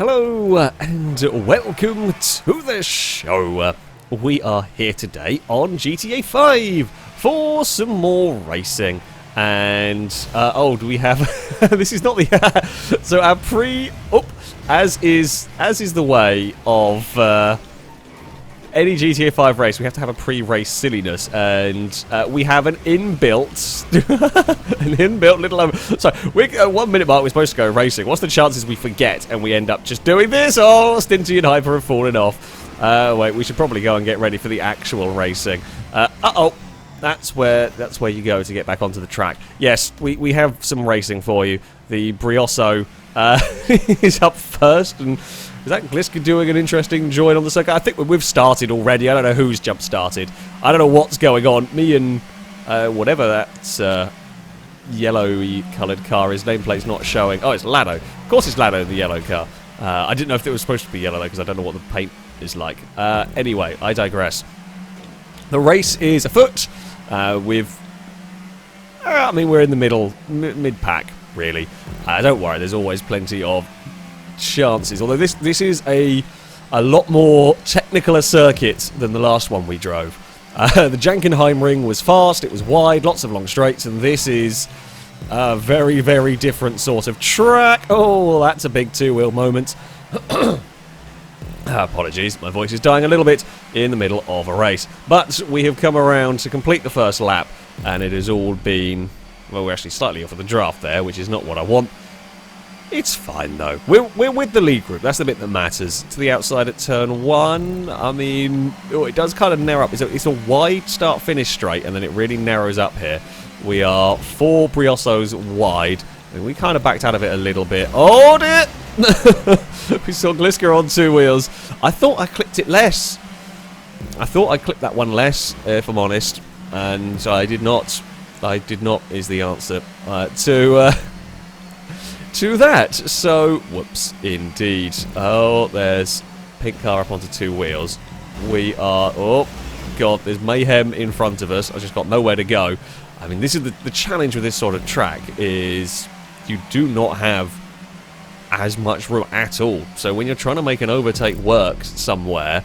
Hello and welcome to the show. We are here today on GTA 5 for some more racing. And, do we have... this is not the... so our as is the way of... any GTA 5 race, we have to have a pre-race silliness, and we have an inbuilt, little. So, 1 minute mark, we're supposed to go racing. What's the chances we forget and we end up just doing this? Oh, Stinty and Hyper have fallen off. Wait, we should probably go and get ready for the actual racing. That's where you go to get back onto the track. Yes, we have some racing for you. The brioso is up first, and is that Gliska doing an interesting join on the circuit? I think we've started already. I don't know who's jump-started. I don't know what's going on. Me and whatever that yellowy coloured car is, nameplate's not showing. Oh, it's Lado. Of course it's Lado, the yellow car. I didn't know if it was supposed to be yellow, though, because I don't know what the paint is like. Anyway, I digress. The race is afoot. We're in the middle, mid-pack, really. Don't worry, there's always plenty of chances, although this is a lot more technical a circuit than the last one we drove. The Jankenheim ring was fast, it was wide, lots of long straights, and this is a very, very different sort of track. Oh, that's a big two-wheel moment. Apologies, my voice is dying a little bit in the middle of a race. But we have come around to complete the first lap, and it has all been... well, we're actually slightly off of the draft there, which is not what I want. It's fine, though. We're with the lead group. That's the bit that matters. To the outside at turn 1, I mean... oh, it does kind of narrow up. It's a wide start-finish straight, and then it really narrows up here. We are 4 briosos wide. And we kind of backed out of it a little bit. Oh, dear! We saw Gliska on 2 wheels. I thought I clipped it less. I thought I clipped that one less, if I'm honest. And I did not. I did not is the answer to that. So, whoops, indeed. Oh, there's pink car up onto 2 wheels. We are... oh, God, there's mayhem in front of us. I've just got nowhere to go. I mean, this is the challenge with this sort of track is you do not have as much room at all. So when you're trying to make an overtake work somewhere,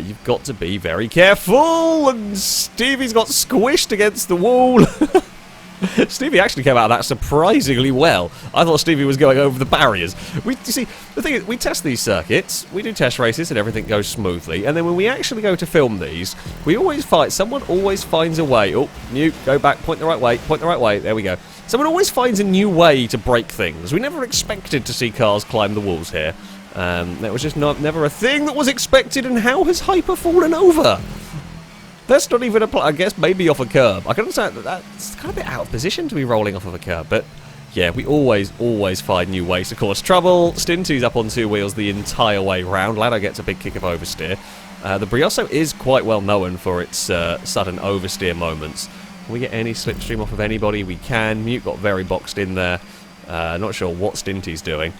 you've got to be very careful. And Stevie's got squished against the wall. Stevie actually came out of that surprisingly well. I thought Stevie was going over the barriers. You see, the thing is, we test these circuits, we do test races, and everything goes smoothly. And then when we actually go to film these, we always find, someone always finds a way. Oh, new, go back, point the right way, point the right way. There we go. Someone always finds a new way to break things. We never expected to see cars climb the walls here. That was just never a thing that was expected. And how has Hyper fallen over? That's not even a... I guess maybe off a curb. I can understand that that's kind of a bit out of position to be rolling off of a curb, but yeah, we always find new ways to cause trouble. Stinty's up on 2 wheels the entire way round. Lado gets a big kick of oversteer. The Brioso is quite well known for its sudden oversteer moments. Can we get any slipstream off of anybody? We can. Mute got very boxed in there. Not sure what Stinty's doing.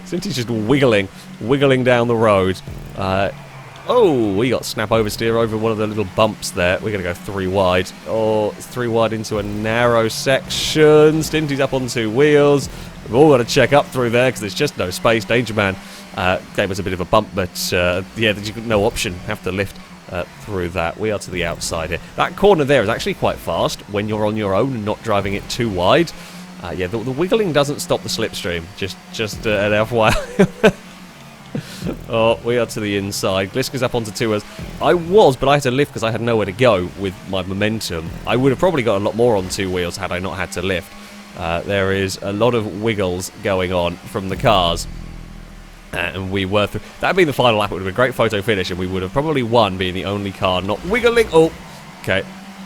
Stinty's just wiggling down the road. Oh, we got snap oversteer over one of the little bumps there. We're going to go 3 wide. Oh, it's 3 wide into a narrow section. Stinty's up on 2 wheels. We've all got to check up through there because there's just no space. Danger Man gave us a bit of a bump, but yeah, there's no option. Have to lift through that. We are to the outside here. That corner there is actually quite fast when you're on your own and not driving it too wide. Yeah, the wiggling doesn't stop the slipstream. Just an FYI. Oh, we are to the inside. Gliska's up onto 2 wheels. But I had to lift because I had nowhere to go with my momentum. I would have probably got a lot more on 2 wheels had I not had to lift. There is a lot of wiggles going on from the cars. And we were through. That'd be the final lap. It would have been a great photo finish, and we would have probably won being the only car not wiggling. Oh, okay.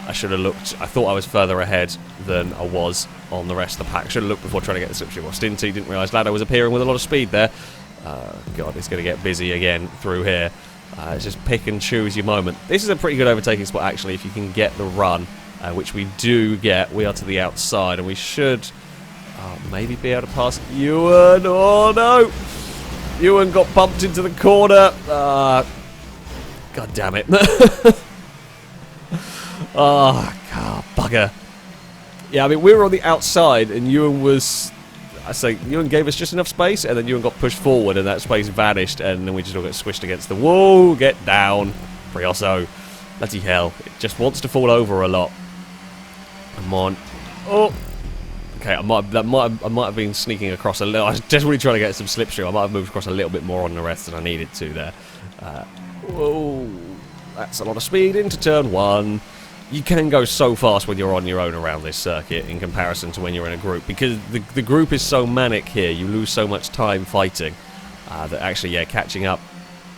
I should have looked. I thought I was further ahead than I was on the rest of the pack. Should have looked before trying to get the slipstream. Well, Stinty didn't realise Lado was appearing with a lot of speed there. God, it's going to get busy again through here. It's just pick and choose your moment. This is a pretty good overtaking spot, actually, if you can get the run, which we do get. We are to the outside, and we should maybe be able to pass Ewan. Oh, no! Ewan got bumped into the corner. God damn it. Oh, God, bugger. Yeah, I mean, we were on the outside, and Ewan was... I say Ewan gave us just enough space, and then Ewan got pushed forward, and that space vanished, and then we just all got squished against the wall. Get down, brioso. Bloody hell. It just wants to fall over a lot. Come on. Oh. Okay, I might have been sneaking across a little. I was desperately trying to get some slipstream. I might have moved across a little bit more on the rest than I needed to there. Whoa. That's a lot of speed into turn 1. You can go so fast when you're on your own around this circuit in comparison to when you're in a group, because the group is so manic here, you lose so much time fighting that actually, yeah, catching up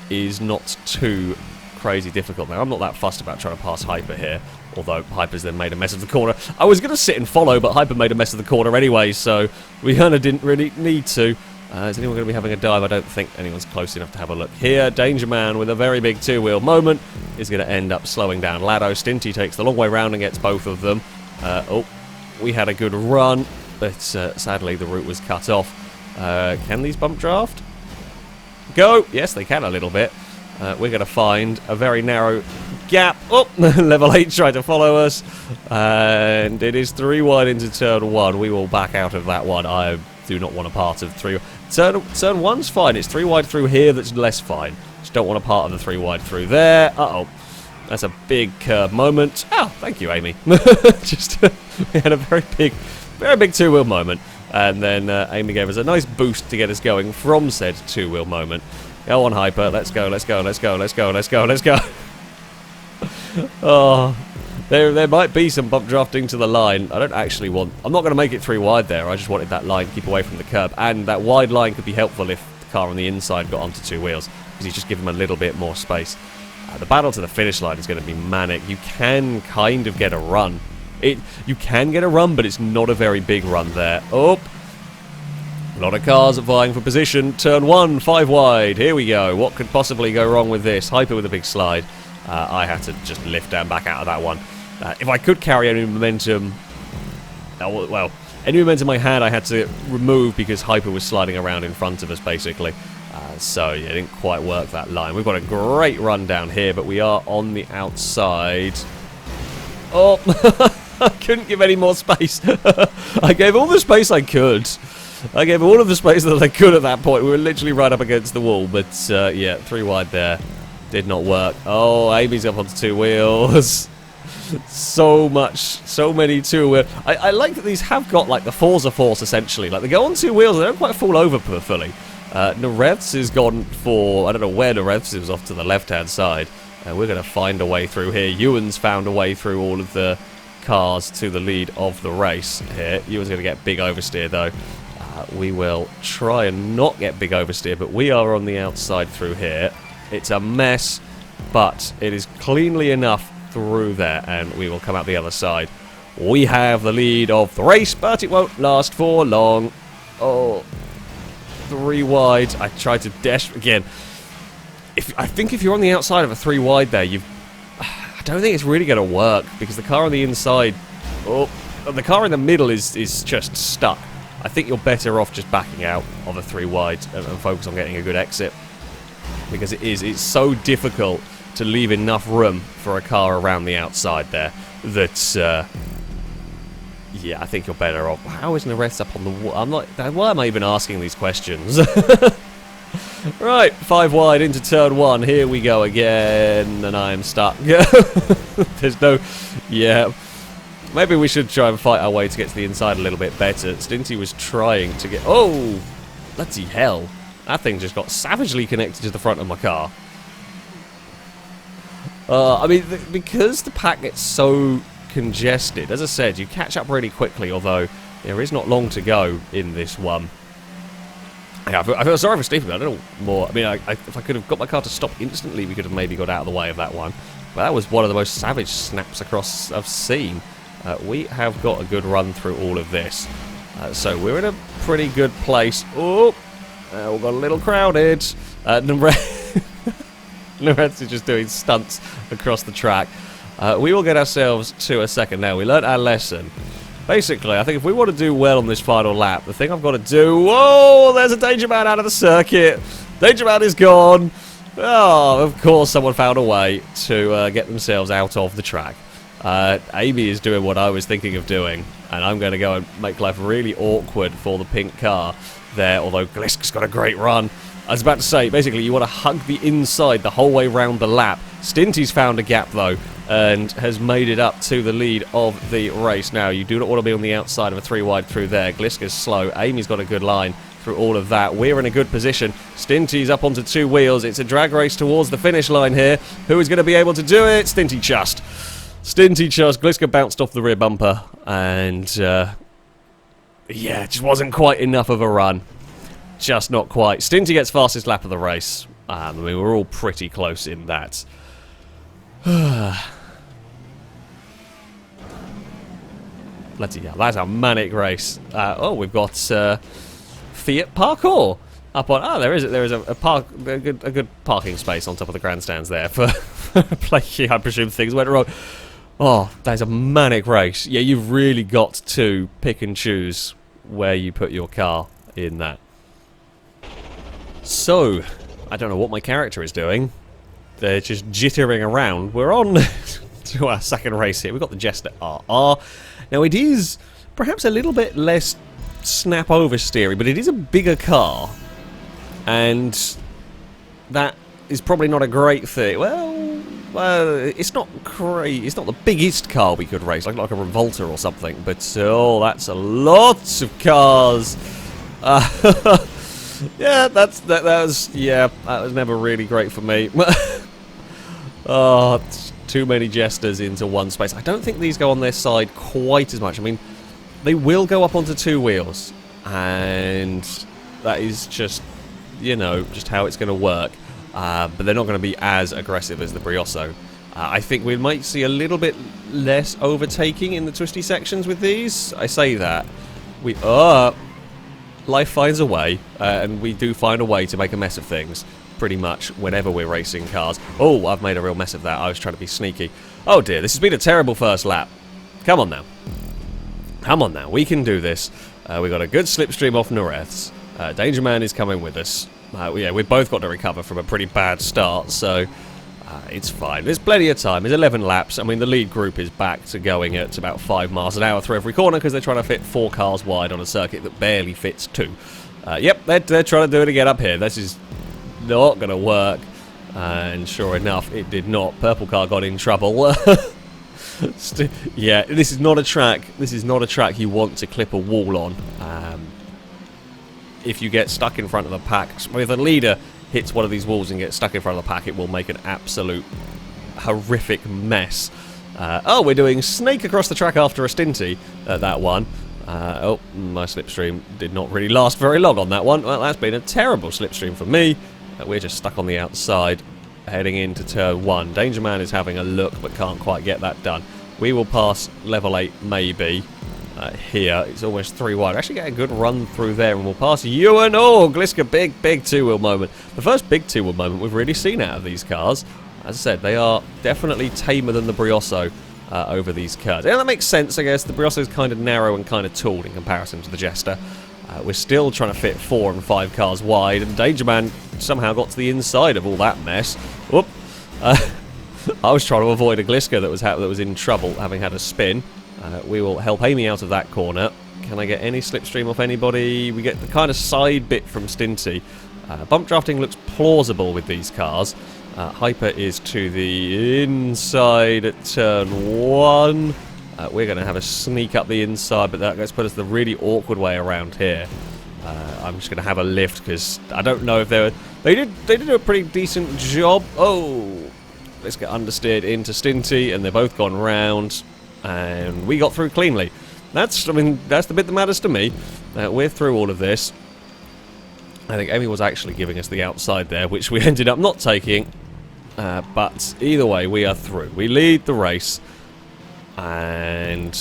is not too crazy difficult. Now, I'm not that fussed about trying to pass Hyper here, although Hyper's then made a mess of the corner. I was going to sit and follow, but Hyper made a mess of the corner anyway, so we kind of didn't really need to. Is anyone going to be having a dive? I don't think anyone's close enough to have a look here. Danger Man with a very big two-wheel moment is going to end up slowing down Lado. Stinty takes the long way round and gets both of them. Oh, we had a good run, but sadly the route was cut off. Can these bump draft? Go! Yes, they can a little bit. We're going to find a very narrow gap. Oh, level 8 tried to follow us. And it is 3 wide into turn 1. We will back out of that one. I do not want a part of 3. Turn 1's fine. It's 3 wide through here that's less fine. Just don't want a part of the 3 wide through there. Uh-oh. That's a big curb moment. Oh, thank you, Amy. Just we had a very big two-wheel moment. And then Amy gave us a nice boost to get us going from said two-wheel moment. Go on, Hyper. Let's go, let's go, let's go, let's go, let's go, let's go. Oh, there might be some bump drafting to the line. I don't actually want... I'm not going to make it 3 wide there. I just wanted that line to keep away from the curb. And that wide line could be helpful if the car on the inside got onto 2 wheels, because you just give them a little bit more space. The battle to the finish line is going to be manic. You can kind of get a run. You can get a run, but it's not a very big run there. Oh, a lot of cars are vying for position. Turn 1, 5 wide. Here we go. What could possibly go wrong with this? Hyper with a big slide. I had to just lift down back out of that one. If I could carry any momentum... well, any momentum I had to remove because Hyper was sliding around in front of us, basically. So, yeah, it didn't quite work that line. We've got a great run down here, but we are on the outside. Oh, I couldn't give any more space. I gave all the space I could. I gave all of the space that I could at that point. We were literally right up against the wall, but, yeah, 3 wide there. Did not work. Oh, Amy's up onto 2 wheels. So many 2 wheels. I like that these have got, like, the Forza Force, essentially. Like, they go on 2 wheels and they don't quite fall over fully. Narevs has gone for... I don't know where Narevs is, off to the left-hand side. We're going to find a way through here. Ewan's found a way through all of the cars to the lead of the race here. Ewan's going to get big oversteer, though. We will try and not get big oversteer, but we are on the outside through here. It's a mess, but it is cleanly enough through there, and we will come out the other side. We have the lead of the race, but it won't last for long. Oh, 3 wide. I tried to dash again. I think if you're on the outside of a 3 wide there, I don't think it's really going to work, because the car on the inside... Oh, the car in the middle is just stuck. I think you're better off just backing out of a 3 wide and focus on getting a good exit, because it's so difficult to leave enough room for a car around the outside there that yeah, I think you're better off. How isn't the rest up on the wall? Why am I even asking these questions? Right, 5 wide into turn 1. Here we go again, and I am stuck. There's no... Yeah. Maybe we should try and fight our way to get to the inside a little bit better. Stinty was trying to get... Oh! Bloody hell. That thing just got savagely connected to the front of my car. I mean, because the pack gets so congested, as I said, you catch up really quickly, although there is not long to go in this one. Yeah, I feel sorry for Stephen. I don't know more. I mean, if I could have got my car to stop instantly, we could have maybe got out of the way of that one. But that was one of the most savage snaps across I've seen. We have got a good run through all of this. So we're in a pretty good place. Oh, we got a little crowded. Nareds is just doing stunts across the track. We will get ourselves to a second now. We learnt our lesson. Basically, I think if we want to do well on this final lap, the thing I've got to do... Whoa, there's a Danger Man out of the circuit. Danger Man is gone. Oh, of course someone found a way to get themselves out of the track. Amy is doing what I was thinking of doing, and I'm going to go and make life really awkward for the pink car there, although Gliska's got a great run. I was about to say, basically, you want to hug the inside the whole way round the lap. Stinty's found a gap, though, and has made it up to the lead of the race. Now, you do not want to be on the outside of a 3-wide through there. Gliska's slow. Amy's got a good line through all of that. We're in a good position. Stinty's up onto 2 wheels. It's a drag race towards the finish line here. Who is going to be able to do it? Stinty just. Stinty just. Gliska bounced off the rear bumper, and, yeah, it just wasn't quite enough of a run. Just not quite. Stinty gets fastest lap of the race. I mean, we're all pretty close in that. Bloody hell, that's a manic race. Oh, we've got Fiat parkour up on. Oh, there is a good parking space on top of the grandstands there for playing. I presume things went wrong. Oh, that's a manic race. Yeah, you've really got to pick and choose where you put your car in that. So, I don't know what my character is doing. They're just jittering around. We're on to our second race here. We've got the Jester RR. Now, it is perhaps a little bit less snap oversteery, but it is a bigger car. And that is probably not a great thing. Well, it's not great. It's not the biggest car we could race, like a Revolter or something. But, oh, that's a lot of cars. Yeah, that was never really great for me. Oh, too many Jesters into one space. I don't think these go on their side quite as much. I mean, they will go up onto 2 wheels, and that is just, you know, just how it's going to work. But they're not going to be as aggressive as the Brioso. I think we might see a little bit less overtaking in the twisty sections with these. I say that. Life finds a way, and we do find a way to make a mess of things, pretty much whenever we're racing cars. Oh, I've made a real mess of that. I was trying to be sneaky. Oh dear, this has been a terrible first lap. Come on now. Come on now, we can do this. We got a good slipstream off Noreth's. Danger Man is coming with us. Yeah, we've both got to recover from a pretty bad start, so it's fine. There's plenty of time. There's 11 laps. I mean, the lead group is back to going at about 5 miles an hour through every corner because they're trying to fit 4 cars wide on a circuit that barely fits 2. Yep, they're trying to do it again up here. This is not going to work. And sure enough, it did not. Purple car got in trouble. Yeah, this is not a track. This is not a track you want to clip a wall on. If you get stuck in front of the pack, if a leader hits one of these walls and gets stuck in front of the pack, it will make an absolute horrific mess. Oh, we're doing snake across the track after a Stinty at that one. Oh, my slipstream did not really last very long on that one. Well, that's been a terrible slipstream for me. We're just stuck on the outside, heading into turn 1. Danger Man is having a look, but can't quite get that done. We will pass level 8, maybe. Here, it's almost 3 wide. Actually get a good run through there, and we'll pass Ewan. Oh, Gliska, big 2-wheel moment. The first big 2-wheel moment we've really seen out of these cars. As I said, they are definitely tamer than the Brioso over these curves. And that makes sense, I guess. The Brioso is kind of narrow and kind of tall in comparison to the Jester. We're still trying to fit 4 and 5 cars wide, and Danger Man somehow got to the inside of all that mess. Whoop. I was trying to avoid a Gliska that was in trouble, having had a spin. We will help Amy out of that corner. Can I get any slipstream off anybody? We get the kind of side bit from Stinty. Bump drafting looks plausible with these cars. Hyper is to the inside at turn 1. We're going to have a sneak up the inside, but that's put us the really awkward way around here. I'm just going to have a lift because I don't know if they did a pretty decent job. Oh, let's get understeered into Stinty, and they're both gone round. And we got through cleanly. That's the bit that matters to me. We're through all of this. I think Amy was actually giving us the outside there, which we ended up not taking. But either way, we are through. We lead the race. And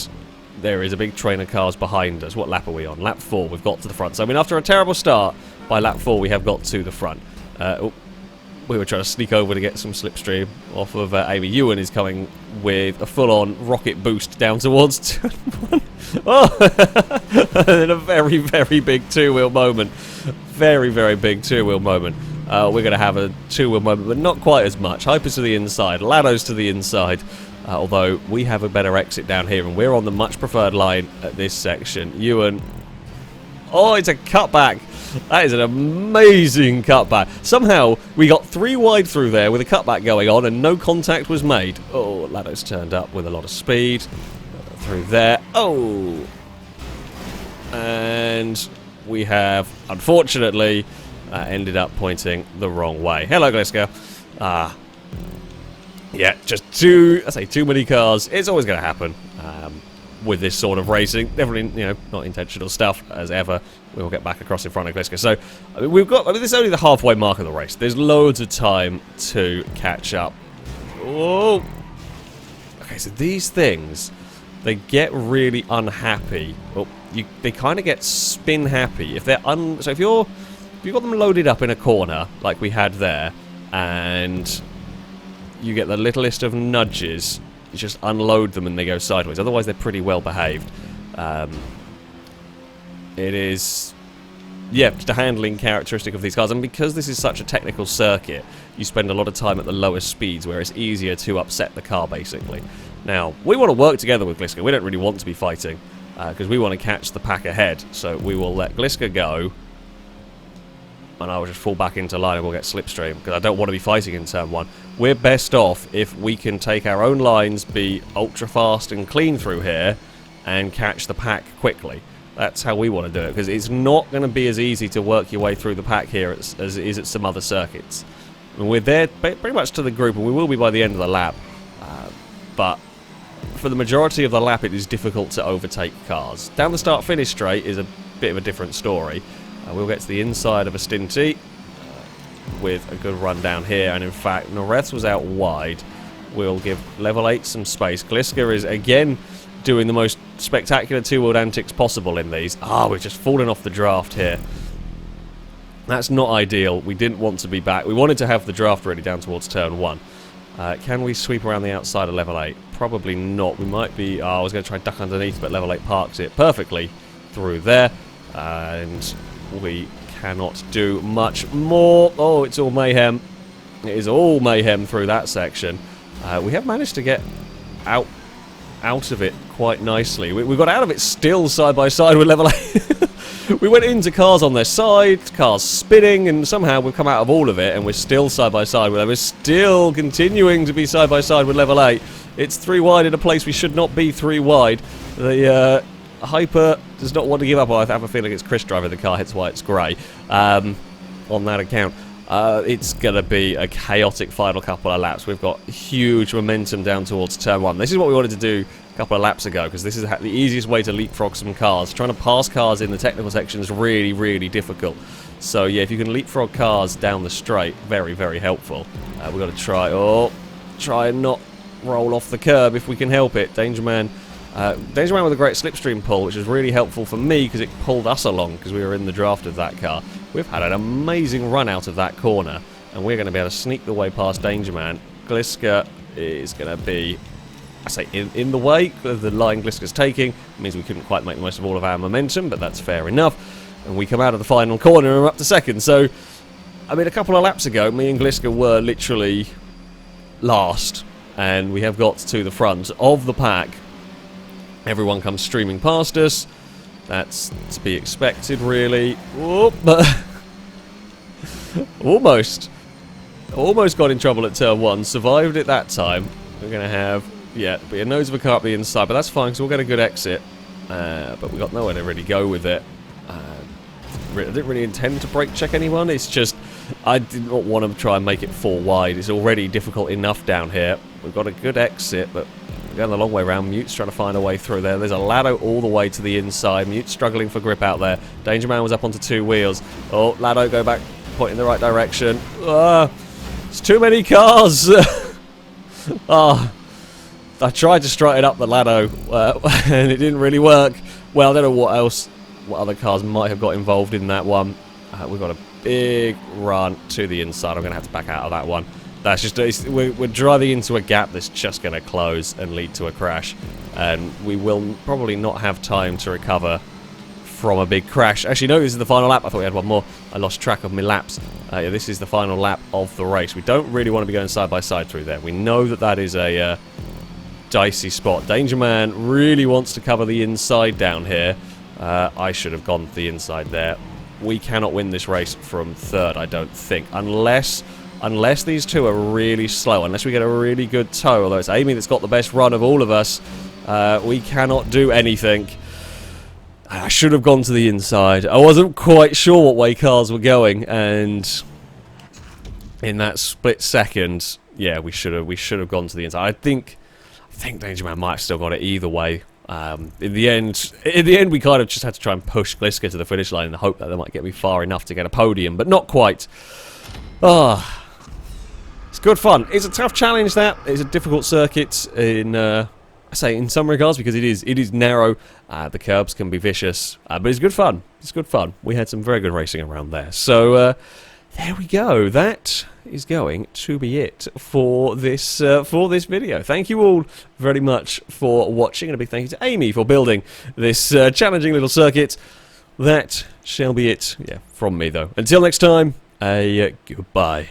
there is a big train of cars behind us. What lap are we on? Lap 4. We've got to the front. So, I mean, after a terrible start, by lap 4, we have got to the front. We were trying to sneak over to get some slipstream off of Amy. Ewan is coming with a full-on rocket boost down towards turn 1. Oh! And a very, very big 2-wheel moment. Very, very big 2-wheel moment. We're going to have a 2-wheel moment, but not quite as much. Hypers to the inside. Lados to the inside. Although we have a better exit down here, and we're on the much preferred line at this section. Ewan. Oh, it's a cutback. That is an amazing cutback. Somehow, we got 3 wide through there with a cutback going on, and no contact was made. Oh, Lado's turned up with a lot of speed. Through there. Oh! And we have, unfortunately, ended up pointing the wrong way. Hello, Gliska. Yeah, just too many cars. It's always going to happen with this sort of racing. Definitely, not intentional stuff as ever. We'll get back across in front of Gliska. So, this is only the halfway mark of the race. There's loads of time to catch up. Oh! Okay, so these things, they get really unhappy. Well, they kind of get spin happy if they're so if you've got them loaded up in a corner like we had there, and you get the littlest of nudges, you just unload them and they go sideways. Otherwise, they're pretty well behaved. It is, just a handling characteristic of these cars, and because this is such a technical circuit, you spend a lot of time at the lowest speeds where it's easier to upset the car, basically. Now, we want to work together with Gliska. We don't really want to be fighting, because we want to catch the pack ahead. So we will let Gliska go, and I will just fall back into line and we'll get slipstream, because I don't want to be fighting in turn 1. We're best off if we can take our own lines, be ultra fast and clean through here, and catch the pack quickly. That's how we want to do it, because it's not going to be as easy to work your way through the pack here as it is at some other circuits. And we're there pretty much to the group, and we will be by the end of the lap. But for the majority of the lap, it is difficult to overtake cars. Down the start-finish straight is a bit of a different story. We'll get to the inside of a Stinty with a good run down here, and in fact, Noreth was out wide. We'll give level 8 some space. Gliska is again doing the most spectacular two-wheeled antics possible in these. We've just fallen off the draft here. That's not ideal. We didn't want to be back. We wanted to have the draft ready down towards turn 1. Can we sweep around the outside of level 8? Probably not. We might be... I was going to try and duck underneath, but level 8 parks it perfectly through there. And we cannot do much more. Oh, it's all mayhem. It is all mayhem through that section. We have managed to get out of it quite nicely. We got out of it still side by side with level 8. We went into cars on their side, cars spinning, and somehow we've come out of all of it, and we're still side by side with them. We're still continuing to be side by side with level 8. It's 3 wide in a place we should not be 3 wide. The Hyper does not want to give up. I have a feeling it's Chris driving the car, hence why it's grey. On that account. It's going to be a chaotic final couple of laps. We've got huge momentum down towards turn 1. This is what we wanted to do a couple of laps ago, because this is the easiest way to leapfrog some cars. Trying to pass cars in the technical section is really, really difficult. So yeah, if you can leapfrog cars down the straight, very, very helpful. We've got to try and not roll off the curb if we can help it. Danger Man with a great slipstream pull, which is really helpful for me because it pulled us along because we were in the draft of that car. We've had an amazing run out of that corner, and we're going to be able to sneak the way past Danger Man. Gliska is going to be, I say, in the way of the line Gliska's taking. It means we couldn't quite make the most of all of our momentum, but that's fair enough. And we come out of the final corner and we're up to second. So, I mean, a couple of laps ago, me and Gliska were literally last, and we have got to the front of the pack. Everyone comes streaming past us. That's to be expected, really. Whoop. Almost got in trouble at turn 1. Survived it that time. We're going to have, be a nose of a car at the inside, but that's fine because we'll get a good exit. But we got nowhere to really go with it. I didn't really intend to brake check anyone. It's just I did not want to try and make it 4 wide. It's already difficult enough down here. We've got a good exit, but we're going the long way around. Mute's trying to find a way through there. There's a Lado all the way to the inside. Mute's struggling for grip out there. Danger Man was up onto 2 wheels. Oh, Lado, go back, point in the right direction. It's too many cars. I tried to strut it up the Lado, and it didn't really work. Well, I don't know what other cars might have got involved in that one. We've got a big run to the inside. I'm going to have to back out of that one. That's just, we're driving into a gap that's just going to close and lead to a crash. And we will probably not have time to recover from a big crash. Actually, no, this is the final lap. I thought we had one more. I lost track of my laps. This is the final lap of the race. We don't really want to be going side by side through there. We know that that is a dicey spot. Danger Man really wants to cover the inside down here. I should have gone the inside there. We cannot win this race from third, I don't think. Unless these two are really slow. Unless we get a really good tow. Although it's Amy that's got the best run of all of us. We cannot do anything. I should have gone to the inside. I wasn't quite sure what way cars were going. And in that split second, yeah, we should have gone to the inside. I think Danger Man might have still got it either way. In the end, we kind of just had to try and push Gliska to the finish line and hope that they might get me far enough to get a podium, but not quite. It's good fun. It's a tough challenge. That it's a difficult circuit in, I say in some regards because it is narrow. The curbs can be vicious, but it's good fun. It's good fun. We had some very good racing around there. So there we go. That is going to be it for this video. Thank you all very much for watching, and a big thank you to Amy for building this challenging little circuit. That shall be it, yeah, from me though. Until next time, goodbye.